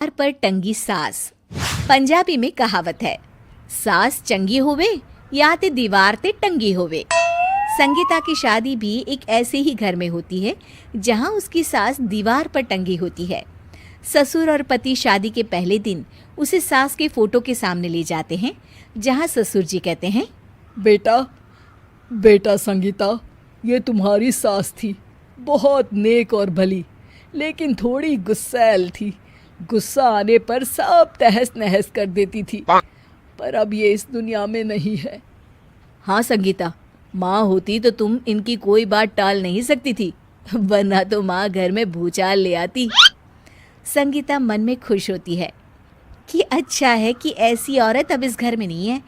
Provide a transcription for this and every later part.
दीवार पर टंगी सास। पंजाबी में कहावत है, सास चंगी होवे या ते दीवार ते टंगी होवे। संगीता की शादी भी एक ऐसे ही घर में होती है जहां उसकी सास दीवार पर टंगी होती है। ससुर और पति शादी के पहले दिन उसे सास के फोटो के सामने ले जाते हैं, जहां ससुर जी कहते हैं, बेटा बेटा संगीता, ये तुम्हारी सास थी, बहुत नेक और भली, लेकिन थोड़ी गुस्सैल थी। गुस्सा आने पर सब तहस नहस कर देती थी, पर अब ये इस दुनिया में नहीं है। हाँ संगीता, माँ होती तो तुम इनकी कोई बात टाल नहीं सकती थी, वरना तो माँ घर में भूचाल ले आती। संगीता मन में खुश होती है कि अच्छा है कि ऐसी औरत अब इस घर में नहीं है,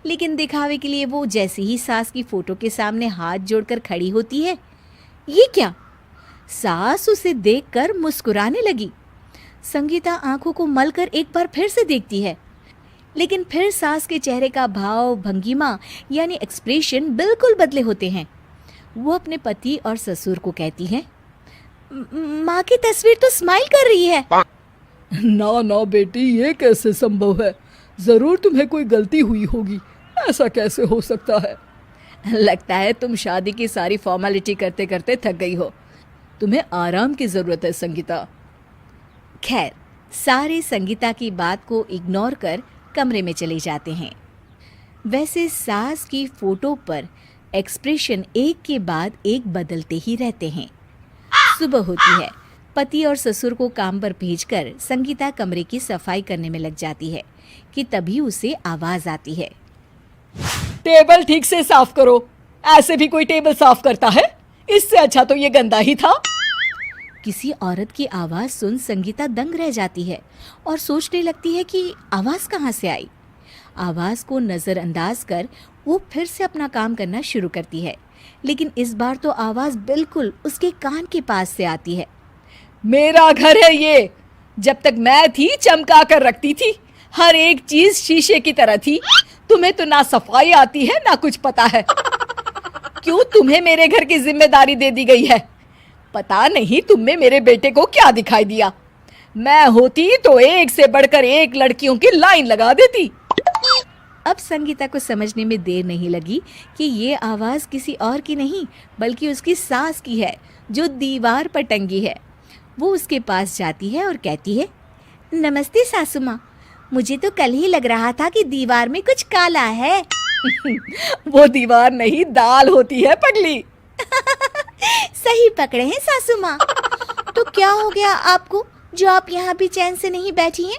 लेकिन दिखावे के लिए वो जैसे ही सास की फोटो के सामने हाथ जोड़कर खड़ी होती है, ये क्या? सास उसे देखकर मुस्कुराने लगी। संगीता आंखों को मलकर एक बार फिर से देखती है, लेकिन फिर सास के चेहरे का भाव, भंगिमा यानी एक्सप्रेशन बिल्कुल बदले होते हैं। वो अपने पति और ससुर को कहती है, माँ की तस्वीर तो स्माइल कर रही है। ना ना बेटी, ये कैसे संभव है? जरूर तुम्हें कोई गलती हुई होगी, ऐसा कैसे हो सकता है? लगता है तुम शादी की सारी फॉर्मेलिटी करते करते थक गई हो, तुम्हें आराम की जरूरत है संगीता। खैर, सारे संगीता की बात को इग्नोर कर कमरे में चले जाते हैं। वैसे सास की फोटो पर एक्सप्रेशन एक के बाद एक बदलते ही रहते हैं। सुबह होती है, पति और ससुर को काम पर भेजकर संगीता कमरे की सफाई करने में लग जाती है कि तभी उसे आवाज आती है, टेबल ठीक से साफ करो। ऐसे भी कोई टेबल साफ करता है? इससे अच्छा तो ये गंदा ही था। किसी औरत की आवाज सुन संगीता दंग रह जाती है और सोचने लगती है कि आवाज कहाँ से आई। आवाज को नजरअंदाज कर वो फिर से अपना काम करना शुरू करती है, लेकिन इस बार तो आवाज बिल्कुल उसके कान के पास से आती है। मेरा घर है ये। जब तक मैं थी चमका कर रखती थी, हर एक चीज शीशे की तरह थी। तुम्हें तो ना सफाई आती है ना कुछ पता है। क्यों तुम्हें मेरे घर की जिम्मेदारी दे दी गई है? पता नहीं तुम में मेरे बेटे को क्या दिखाई दिया। मैं होती तो एक से बढ़कर एक लड़कियों की लाइन लगा देती। अब संगीता को समझने में देर नहीं लगी कि ये आवाज किसी और की नहीं बल्कि उसकी सास की है, जो दीवार पर टंगी है। वो उसके पास जाती है और कहती है, नमस्ते सासू माँ, मुझे तो कल ही लग रहा था कि दीवार में कुछ काला है। वो दीवार नहीं, दाल होती है पगली। सही पकड़े हैं सासू माँ। तो क्या हो गया आपको जो आप यहाँ भी चैन से नहीं बैठी हैं?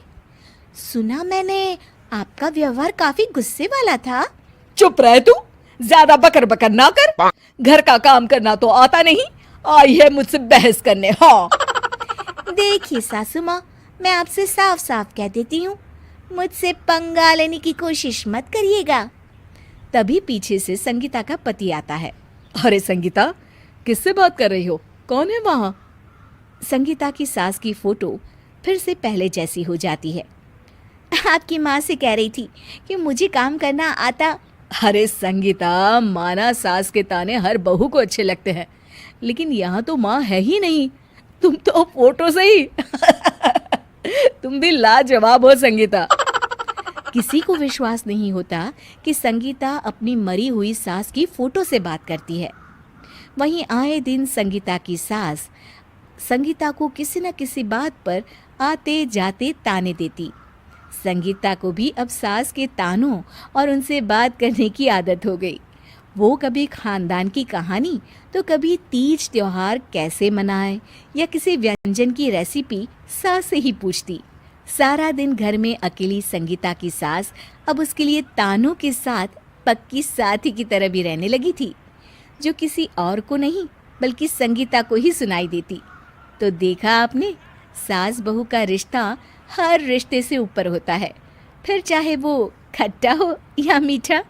सुना मैंने आपका व्यवहार काफी गुस्से वाला था। चुप रह तू, ज्यादा बकर बकर ना कर। घर का काम करना तो आता नहीं, आई है मुझसे बहस करने। हाँ देखिए सासू माँ, मैं आपसे साफ साफ कह देती हूँ, मुझसे पंगा लेने की कोशिश मत करिएगा। तभी पीछे से संगीता का पति आता है। अरे संगीता, किससे बात कर रही हो? कौन है वहाँ? संगीता की सास की फोटो फिर से पहले जैसी हो जाती है। आपकी माँ से कह रही थी कि मुझे काम करना आता। अरे संगीता, माना सास के ताने हर बहू को अच्छे लगते हैं, लेकिन यहाँ तो माँ है ही नहीं। तुम तो फोटो से ही तुम भी लाजवाब हो संगीता। किसी को विश्वास नहीं होता कि संगीता अपनी मरी हुई सास की फोटो से बात करती है। वहीं आए दिन संगीता की सास संगीता को किसी न किसी बात पर आते जाते ताने देती। संगीता को भी अब सास के तानों और उनसे बात करने की आदत हो गई। वो कभी खानदान की कहानी तो कभी तीज त्योहार कैसे मनाए या किसी व्यंजन की रेसिपी सास से ही पूछती। सारा दिन घर में अकेली संगीता की सास अब उसके लिए तानों के साथ पक्की साथी की तरह भी रहने लगी थी, जो किसी और को नहीं बल्कि संगीता को ही सुनाई देती। तो देखा आपने, सास बहू का रिश्ता हर रिश्ते से ऊपर होता है, फिर चाहे वो खट्टा हो या मीठा।